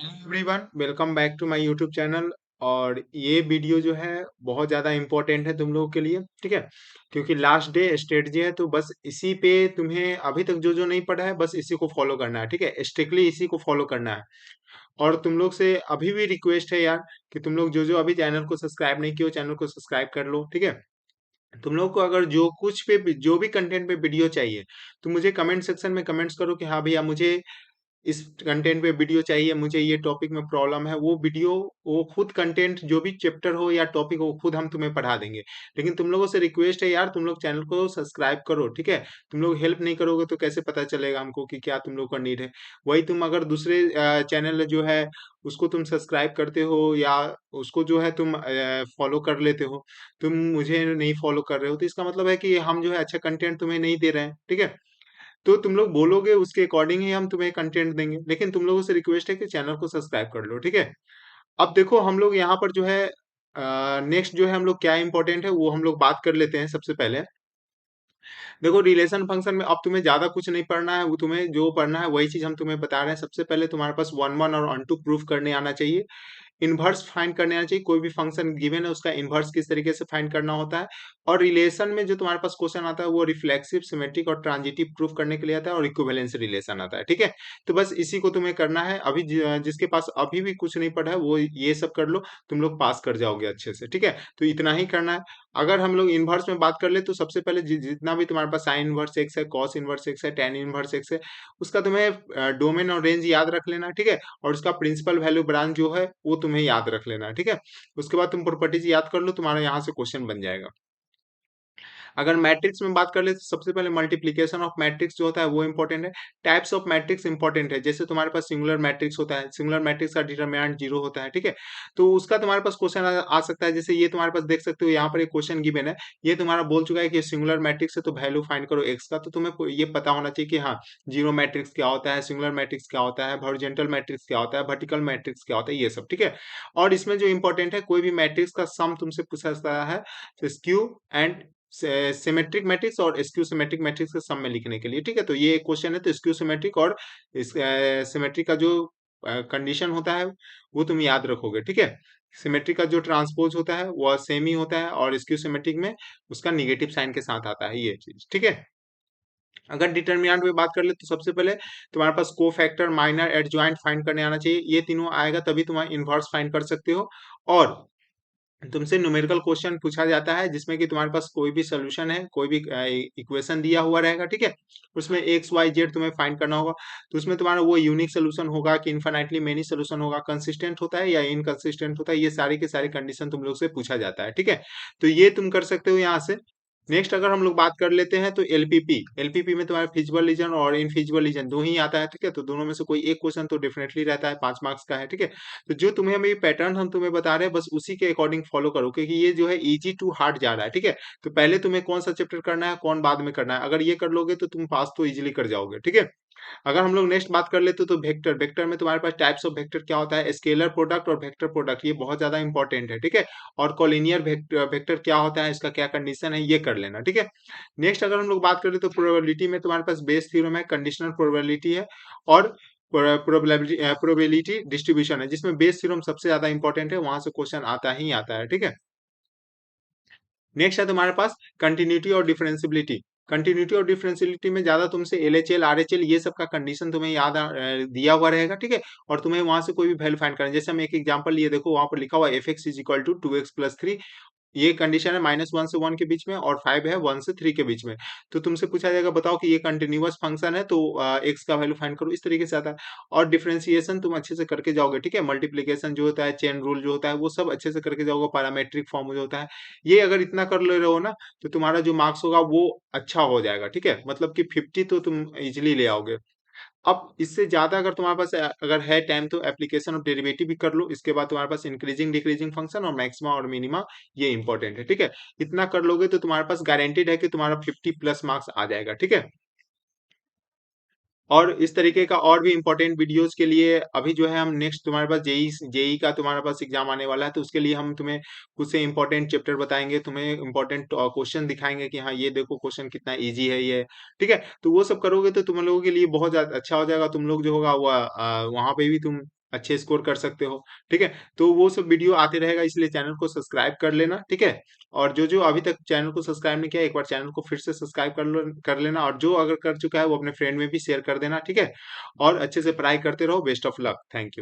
Everyone welcome back to my YouTube channel. और ये video जो है बहुत ज़्यादा इम्पोर्टेंट है तुम लोगों के लिए। ठीक है, क्योंकि लास्ट डे स्ट्रेटजी है, तो बस इसी पे तुम्हें अभी तक जो जो नहीं पढ़ा है बस इसी को फॉलो करना है। ठीक है, स्ट्रिक्टली इसी को फॉलो करना है। और तुम लोग से अभी भी रिक्वेस्ट है यार कि तुम लोग जो जो अभी चैनल को सब्सक्राइब नहीं किए हो चैनल को सब्सक्राइब कर लो। ठीक है, तुम लोग को अगर जो कुछ पे जो भी कंटेंट पे वीडियो चाहिए तो मुझे कमेंट सेक्शन में कमेंट्स करो कि हाँ भैया मुझे इस कंटेंट पे वीडियो चाहिए, मुझे ये टॉपिक में प्रॉब्लम है। वो वीडियो, वो खुद कंटेंट जो भी चैप्टर हो या टॉपिक हो खुद हम तुम्हें पढ़ा देंगे। लेकिन तुम लोगों से रिक्वेस्ट है यार, तुम लोग चैनल को सब्सक्राइब करो। ठीक है, तुम लोग हेल्प नहीं करोगे तो कैसे पता चलेगा हमको कि क्या तुम लोग का नीड है। वही तुम अगर दूसरे चैनल जो है उसको तुम सब्सक्राइब करते हो या उसको जो है तुम फॉलो कर लेते हो, तुम मुझे नहीं फॉलो कर रहे हो, तो इसका मतलब है कि हम जो है अच्छा कंटेंट तुम्हें नहीं दे रहे हैं। ठीक है, तो तुम लोग बोलोगे उसके अकॉर्डिंग ही हम तुम्हें कंटेंट देंगे। लेकिन तुम लोगों से रिक्वेस्ट है कि चैनल को सब्सक्राइब कर लो। ठीक है, अब देखो हम लोग यहाँ पर जो है नेक्स्ट जो है हम लोग क्या इंपॉर्टेंट है वो हम लोग बात कर लेते हैं। सबसे पहले देखो, रिलेशन फंक्शन में अब तुम्हें ज्यादा कुछ नहीं पढ़ना है, वो तुम्हें जो पढ़ना है वही चीज हम तुम्हें बता रहे हैं। सबसे पहले तुम्हारे पास वन वन और अन टू प्रूफ करने आना चाहिए। इन्वर्स फाइंड करने आना चाहिए। कोई भी फंक्शन गिवन है उसका इन्वर्स किस तरीके से फाइंड करना होता है। और रिलेशन में जो तुम्हारे पास क्वेश्चन आता है वो रिफ्लेक्सिव, सिमेट्रिक और ट्रांजिटिव प्रूफ करने के लिए आता है, और इक्विवेलेंस रिलेशन आता है। ठीक है, तो बस इसी को तुम्हें करना है। अभी जिसके पास अभी भी कुछ नहीं पढ़ा है वो ये सब कर लो, तुम लोग पास कर जाओगे अच्छे से। ठीक है, तो इतना ही करना है। अगर हम लोग इन्वर्स में बात कर ले तो सबसे पहले जितना भी तुम्हारे पास साइन इन्वर्स एक्स है, कॉस इन्वर्स एक्स है, टेन इन्वर्स एक्स है, उसका तुम्हें डोमेन और रेंज याद रख लेना। ठीक है, और उसका प्रिंसिपल वैल्यू ब्रांच जो है वो तुम्हें याद रख लेना है। ठीक है, उसके बाद तुम प्रॉपर्टीज याद कर लो, तुम्हारा यहाँ से क्वेश्चन बन जाएगा। अगर मैट्रिक्स में बात कर ले तो सबसे पहले मल्टीप्लीकेशन ऑफ मैट्रिक्स जो होता है वो इंपॉर्टेंट है। टाइप्स ऑफ मैट्रिक्स इंपॉर्टेंट है। जैसे तुम्हारे पास सिंगुलर मैट्रिक्स होता है, सिंगुलर मैट्रिक्स का डिटरमिनेंट जीरो होता है। ठीक है, तो उसका तुम्हारे पास क्वेश्चन आ सकता है। जैसे ये तुम्हारे पास देख सकते हो, यहाँ पर एक क्वेश्चन गिवन है। ये तुम्हारा बोल चुका है कि सिंगुलर मैट्रिक्स है तो वैल्यू फाइंड करो एक्स का। तो तुम्हें ये पता होना चाहिए कि हाँ, जीरो मैट्रिक्स क्या होता है, सिंगुलर मैट्रिक्स क्या होता है, हॉरिजॉन्टल मैट्रिक्स क्या होता है, वर्टिकल मैट्रिक्स क्या होता है, ये सब। ठीक है, और इसमें जो इंपॉर्टेंट है, कोई भी मैट्रिक्स का सम तुमसे पूछा जाता है स्क्यू एंड सिमेट्रिक मैट्रिक्स और स्क्यू सिमेट्रिक मैट्रिक्स के सम में लिखने के लिए। ठीक है, तो ये क्वेश्चन है, तो स्क्यू सिमेट्रिक और सिमेट्रिक का जो कंडीशन होता है वो तुम याद रखोगे। ठीक है, सिमेट्रिक का जो ट्रांसपोज होता है वो सेम ही होता है, और स्क्यू सिमेट्रिक में उसका निगेटिव साइन के साथ आता है ये चीज। ठीक है, अगर डिटर्मिनेंट में बात कर ले तो सबसे पहले तुम्हारे पास को फैक्टर, माइनर, एडजॉइंट फाइंड करने आना चाहिए। ये तीनों आएगा तभी तुम इनवर्स फाइंड कर सकते हो। और तुमसे न्यूमेरिकल क्वेश्चन पूछा जाता है जिसमें कि तुम्हारे पास कोई भी सोल्यूशन है, कोई भी इक्वेशन दिया हुआ रहेगा। ठीक है, उसमें एक्स वाई जेड तुम्हें फाइंड करना होगा। तो उसमें तुम्हारा वो यूनिक सोल्यूशन होगा कि इन्फिनिटली मेनी सोल्यूशन होगा, कंसिस्टेंट होता है या इनकंसिस्टेंट होता है, ये सारी के सारी कंडीशन तुम लोग से पूछा जाता है। ठीक है, तो ये तुम कर सकते हो यहाँ से। नेक्स्ट अगर हम लोग बात कर लेते हैं तो एलपीपी। एलपीपी में तुम्हारा फिजिबल रीजन और इनफिजिबल रीजन दो ही आता है। ठीक है, तो दोनों में से कोई एक क्वेश्चन तो डेफिनेटली रहता है, 5 मार्क्स का है। ठीक है, तो जो तुम्हें अभी पैटर्न हम तुम्हें बता रहे हैं बस उसी के अकॉर्डिंग फॉलो करो, क्योंकि ये जो है इजी टू हार्ड जा रहा है। ठीक है, तो पहले तुम्हें कौन सा चैप्टर करना है, कौन बाद में करना है, अगर ये कर लोगे तो तुम पास तो इजीली कर जाओगे। ठीक है, अगर हम लोग नेक्स्ट बात कर लेते तो वेक्टर। वेक्टर में तुम्हारे पास टाइप्स ऑफ वेक्टर क्या होता है, स्केलर प्रोडक्ट और वेक्टर प्रोडक्ट, ये बहुत ज्यादा इंपॉर्टेंट है। ठीक है, और कॉलिनियर वेक्टर क्या होता है, इसका क्या कंडीशन है, ये कर लेना। ठीक है, नेक्स्ट अगर हम लोग बात करें तो प्रोबेबिलिटी में तुम्हारे पास बेस थ्योरम है, कंडीशनल प्रोबेबिलिटी है, और प्रोबेबिलिटी डिस्ट्रीब्यूशन है, जिसमें बेस थ्योरम सबसे ज्यादा इंपॉर्टेंट है, वहां से क्वेश्चन आता ही आता है। ठीक है, नेक्स्ट है तुम्हारे पास कंटिन्यूटी और डिफरेंशियबिलिटी। कंटिन्यूटी और डिफरेंशियबिलिटी में ज्यादा तुमसे एलएचएल आरएचएल ये सब का कंडीशन तुम्हें याद दिया हुआ रहेगा। ठीक है, और तुम्हें वहां से कोई भी वैल्यू फाइंड करना है। जैसे हम एक एग्जांपल लिए, देखो वहां पर लिखा हुआ F X is equal to 2x+3। ये कंडीशन है -1 से 1 के बीच में, और 5 है 1 से 3 के बीच में। तो तुमसे पूछा जाएगा बताओ कि ये कंटिन्यूअस फंक्शन है तो एक्स का वैल्यू फाइंड करो, इस तरीके से आता है। और डिफरेंशिएशन तुम अच्छे से करके जाओगे। ठीक है, मल्टीप्लीकेशन जो होता है, चेन रूल जो होता है, वो सब अच्छे से करके जाओगे। पैरामेट्रिक फॉर्म जो होता है, ये अगर इतना कर ले रहे हो ना तो तुम्हारा जो मार्क्स होगा वो अच्छा हो जाएगा। ठीक है, मतलब कि 50 तो तुम इजिली ले आओगे। अब इससे ज्यादा अगर तुम्हारे पास अगर है टाइम तो एप्लीकेशन ऑफ डेरिवेटिव भी कर लो। इसके बाद तुम्हारे पास इंक्रीजिंग डिक्रीजिंग फंक्शन और मैक्सिमा और मिनिमा, ये इंपॉर्टेंट है। ठीक है, इतना कर लोगे तो तुम्हारे पास गारंटेड है कि तुम्हारा 50+ मार्क्स आ जाएगा। ठीक है, और इस तरीके का और भी इंपॉर्टेंट वीडियोस के लिए अभी जो है हम नेक्स्ट तुम्हारे पास जेई जेई का तुम्हारे पास एग्जाम आने वाला है, तो उसके लिए हम तुम्हें कुछ से इंपॉर्टेंट चैप्टर बताएंगे, तुम्हें इंपॉर्टेंट क्वेश्चन दिखाएंगे कि हाँ ये देखो क्वेश्चन कितना इजी है ये। ठीक है, तो वो सब करोगे तो तुम लोगों के लिए बहुत ज्यादा अच्छा हो जाएगा। तुम लोग जो होगा वो वहां पे भी तुम अच्छे स्कोर कर सकते हो। ठीक है, तो वो सब वीडियो आते रहेगा, इसलिए चैनल को सब्सक्राइब कर लेना। ठीक है, और जो जो अभी तक चैनल को सब्सक्राइब नहीं किया, एक बार चैनल को फिर से सब्सक्राइब कर लेना, और जो अगर कर चुका है वो अपने फ्रेंड में भी शेयर कर देना। ठीक है, और अच्छे से पढ़ाई करते रहो। Best of luck. Thank you.